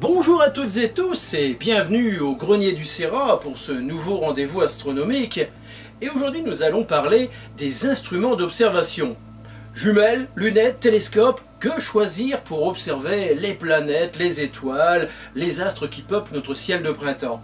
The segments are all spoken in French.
Bonjour à toutes et tous et bienvenue au Grenier du Sérat pour ce nouveau rendez-vous astronomique. Et aujourd'hui nous allons parler des instruments d'observation. Jumelles, lunettes, télescopes, que choisir pour observer les planètes, les étoiles, les astres qui peuplent notre ciel de printemps?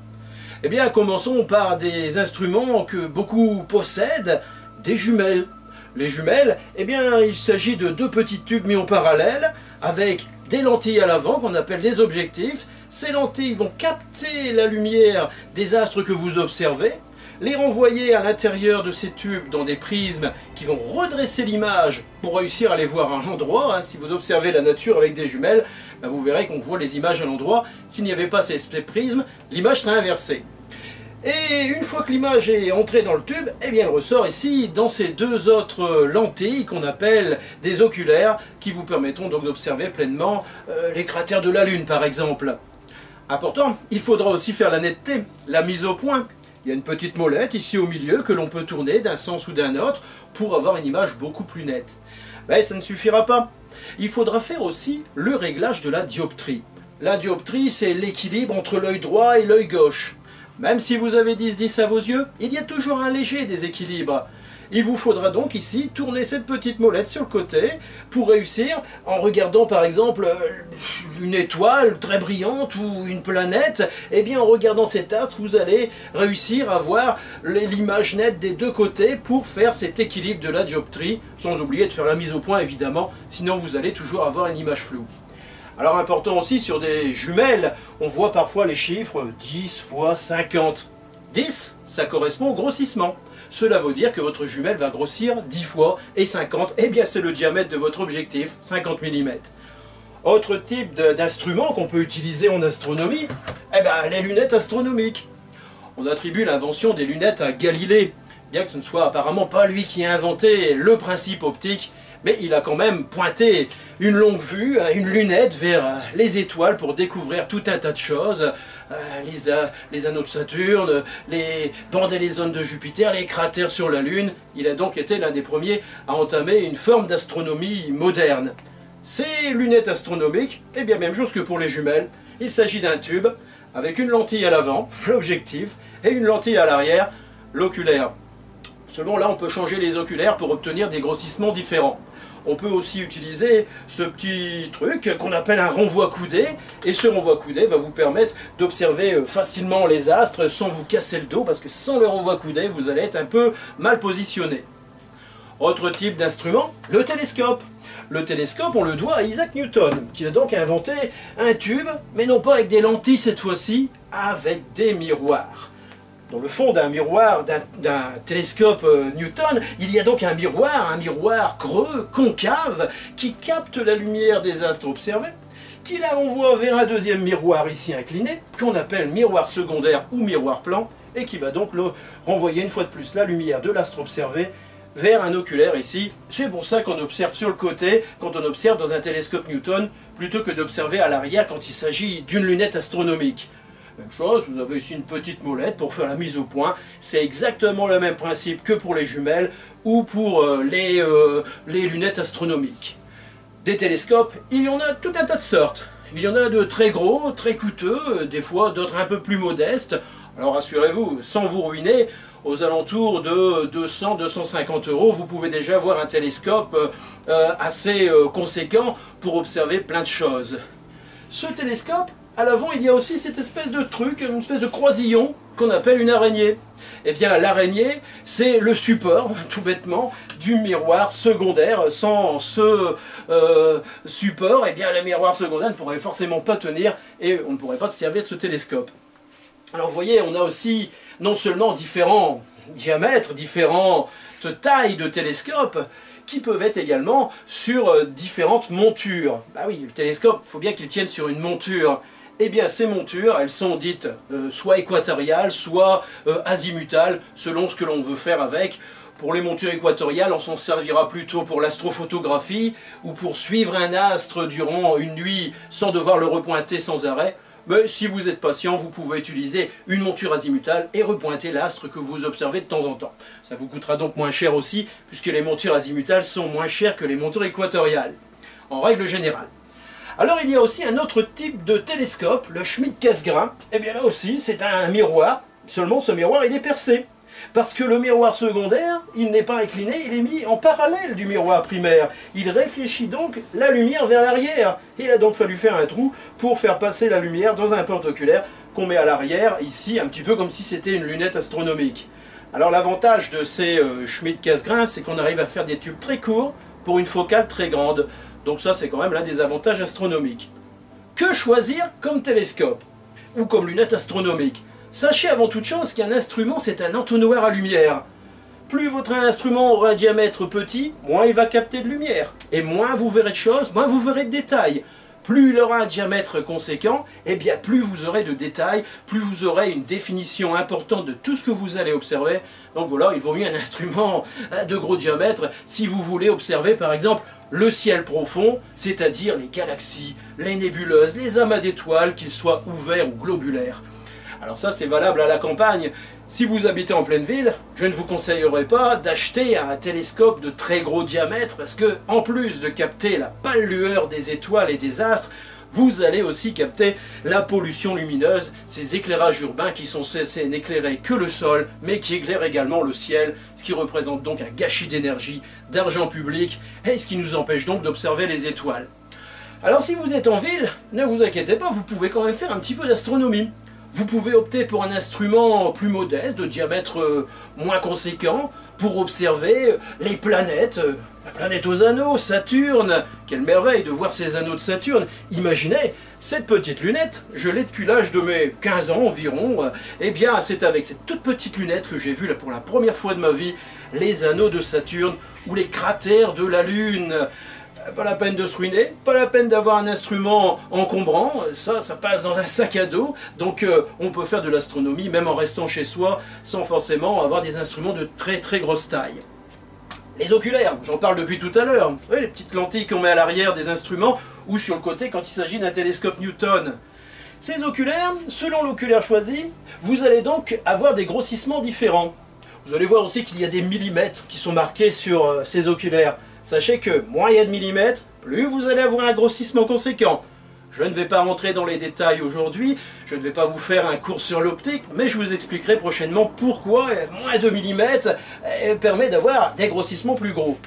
Eh bien commençons par des instruments que beaucoup possèdent, des jumelles. Les jumelles, eh bien il s'agit de deux petits tubes mis en parallèle avec des lentilles à l'avant qu'on appelle des objectifs. Ces lentilles vont capter la lumière des astres que vous observez, les renvoyer à l'intérieur de ces tubes dans des prismes qui vont redresser l'image pour réussir à les voir à l'endroit. Si vous observez la nature avec des jumelles, vous verrez qu'on voit les images à l'endroit. S'il n'y avait pas ces prismes, l'image serait inversée. Et une fois que l'image est entrée dans le tube, eh bien elle ressort ici dans ces deux autres lentilles qu'on appelle des oculaires, qui vous permettront donc d'observer pleinement les cratères de la Lune par exemple. Important, il faudra aussi faire la netteté, la mise au point. Il y a une petite molette ici au milieu que l'on peut tourner d'un sens ou d'un autre pour avoir une image beaucoup plus nette. Mais ça ne suffira pas. Il faudra faire aussi le réglage de la dioptrie. La dioptrie, c'est l'équilibre entre l'œil droit et l'œil gauche. Même si vous avez 10-10 à vos yeux, il y a toujours un léger déséquilibre. Il vous faudra donc ici tourner cette petite molette sur le côté pour réussir, en regardant par exemple une étoile très brillante ou une planète, et bien en regardant cet astre, vous allez réussir à voir l'image nette des deux côtés pour faire cet équilibre de la dioptrie, sans oublier de faire la mise au point évidemment, sinon vous allez toujours avoir une image floue. Alors important aussi sur des jumelles, on voit parfois les chiffres 10 fois 50. 10, ça correspond au grossissement. Cela veut dire que votre jumelle va grossir 10 fois, et 50, eh bien c'est le diamètre de votre objectif, 50 mm. Autre type d'instrument qu'on peut utiliser en astronomie, eh bien les lunettes astronomiques. On attribue l'invention des lunettes à Galilée, bien que ce ne soit apparemment pas lui qui a inventé le principe optique, mais il a quand même pointé une longue vue, une lunette vers les étoiles pour découvrir tout un tas de choses, les anneaux de Saturne, les bandes et les zones de Jupiter, les cratères sur la Lune. Il a donc été l'un des premiers à entamer une forme d'astronomie moderne. Ces lunettes astronomiques, eh bien même chose que pour les jumelles, il s'agit d'un tube avec une lentille à l'avant, l'objectif, et une lentille à l'arrière, l'oculaire. Seulement là on peut changer les oculaires pour obtenir des grossissements différents. On peut aussi utiliser ce petit truc qu'on appelle un renvoi coudé, et ce renvoi coudé va vous permettre d'observer facilement les astres sans vous casser le dos, parce que sans le renvoi coudé vous allez être un peu mal positionné. Autre type d'instrument, le télescope. Le télescope, on le doit à Isaac Newton, qui a donc inventé un tube, mais non pas avec des lentilles cette fois-ci, avec des miroirs. Dans le fond d'un miroir, d'un télescope Newton, il y a donc un miroir creux, concave, qui capte la lumière des astres observés, qui la renvoie vers un deuxième miroir ici incliné, qu'on appelle miroir secondaire ou miroir plan, et qui va donc renvoyer une fois de plus la lumière de l'astre observé vers un oculaire ici. C'est pour ça qu'on observe sur le côté quand on observe dans un télescope Newton, plutôt que d'observer à l'arrière quand il s'agit d'une lunette astronomique. Même chose, vous avez ici une petite molette pour faire la mise au point. C'est exactement le même principe que pour les jumelles ou pour les lunettes astronomiques. Des télescopes, il y en a tout un tas de sortes. Il y en a de très gros, très coûteux, des fois d'autres un peu plus modestes. Alors rassurez-vous, sans vous ruiner, aux alentours de 200-250 €, vous pouvez déjà avoir un télescope assez conséquent pour observer plein de choses. Ce télescope, à l'avant, il y a aussi cette espèce de truc, une espèce de croisillon qu'on appelle une araignée. Eh bien, l'araignée, c'est le support, tout bêtement, du miroir secondaire. Sans ce support, eh bien, le miroir secondaire ne pourrait forcément pas tenir et on ne pourrait pas se servir de ce télescope. Alors, vous voyez, on a aussi non seulement différents diamètres, différentes tailles de télescopes, qui peuvent être également sur différentes montures. Bah oui, le télescope, il faut bien qu'il tienne sur une monture. Eh bien, ces montures, elles sont dites soit équatoriales, soit azimutales, selon ce que l'on veut faire avec. Pour les montures équatoriales, on s'en servira plutôt pour l'astrophotographie, ou pour suivre un astre durant une nuit sans devoir le repointer sans arrêt. Mais si vous êtes patient, vous pouvez utiliser une monture azimutale et repointer l'astre que vous observez de temps en temps. Ça vous coûtera donc moins cher aussi, puisque les montures azimutales sont moins chères que les montures équatoriales, en règle générale. Alors il y a aussi un autre type de télescope, le Schmidt-Cassegrain. Et bien là aussi, c'est un miroir, seulement ce miroir il est percé. Parce que le miroir secondaire, il n'est pas incliné, il est mis en parallèle du miroir primaire. Il réfléchit donc la lumière vers l'arrière. Il a donc fallu faire un trou pour faire passer la lumière dans un porte-oculaire qu'on met à l'arrière, ici, un petit peu comme si c'était une lunette astronomique. Alors l'avantage de ces Schmidt-Cassegrain, c'est qu'on arrive à faire des tubes très courts pour une focale très grande. Donc ça, c'est quand même l'un des avantages astronomiques. Que choisir comme télescope ou comme lunette astronomique? Sachez avant toute chose qu'un instrument, c'est un entonnoir à lumière. Plus votre instrument aura un diamètre petit, moins il va capter de lumière. Et moins vous verrez de choses, moins vous verrez de détails. Plus il aura un diamètre conséquent, et bien plus vous aurez de détails, plus vous aurez une définition importante de tout ce que vous allez observer. Donc voilà, il vaut mieux un instrument de gros diamètre si vous voulez observer par exemple le ciel profond, c'est-à-dire les galaxies, les nébuleuses, les amas d'étoiles, qu'ils soient ouverts ou globulaires. Alors ça c'est valable à la campagne. Si vous habitez en pleine ville, je ne vous conseillerais pas d'acheter un télescope de très gros diamètre parce que, en plus de capter la pâle lueur des étoiles et des astres, vous allez aussi capter la pollution lumineuse, ces éclairages urbains qui sont censés n'éclairer que le sol, mais qui éclairent également le ciel, ce qui représente donc un gâchis d'énergie, d'argent public, et ce qui nous empêche donc d'observer les étoiles. Alors si vous êtes en ville, ne vous inquiétez pas, vous pouvez quand même faire un petit peu d'astronomie. Vous pouvez opter pour un instrument plus modeste, de diamètre moins conséquent, pour observer les planètes, la planète aux anneaux, Saturne. Quelle merveille de voir ces anneaux de Saturne. Imaginez, cette petite lunette, je l'ai depuis l'âge de mes 15 ans environ. Eh bien, c'est avec cette toute petite lunette que j'ai vu là, pour la première fois de ma vie les anneaux de Saturne ou les cratères de la Lune. Pas la peine de se ruiner, pas la peine d'avoir un instrument encombrant, ça passe dans un sac à dos, donc on peut faire de l'astronomie même en restant chez soi, sans forcément avoir des instruments de très très grosse taille. Les oculaires, j'en parle depuis tout à l'heure, vous voyez les petites lentilles qu'on met à l'arrière des instruments, ou sur le côté quand il s'agit d'un télescope Newton. Ces oculaires, selon l'oculaire choisi, vous allez donc avoir des grossissements différents. Vous allez voir aussi qu'il y a des millimètres qui sont marqués sur ces oculaires. Sachez que moins il y a de millimètres, plus vous allez avoir un grossissement conséquent. Je ne vais pas rentrer dans les détails aujourd'hui, je ne vais pas vous faire un cours sur l'optique, mais je vous expliquerai prochainement pourquoi moins de millimètres permet d'avoir des grossissements plus gros.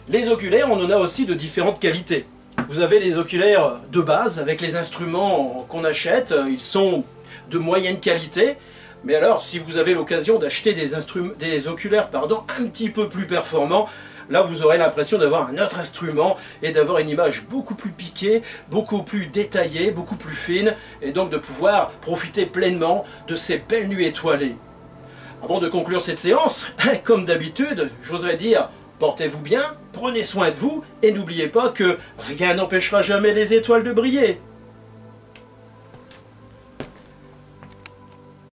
Les oculaires, on en a aussi de différentes qualités. Vous avez les oculaires de base avec les instruments qu'on achète, ils sont de moyenne qualité. Mais alors, si vous avez l'occasion d'acheter des oculaires un petit peu plus performants, là vous aurez l'impression d'avoir un autre instrument et d'avoir une image beaucoup plus piquée, beaucoup plus détaillée, beaucoup plus fine, et donc de pouvoir profiter pleinement de ces belles nuits étoilées. Avant de conclure cette séance, comme d'habitude, j'oserais dire, portez-vous bien, prenez soin de vous, et n'oubliez pas que rien n'empêchera jamais les étoiles de briller.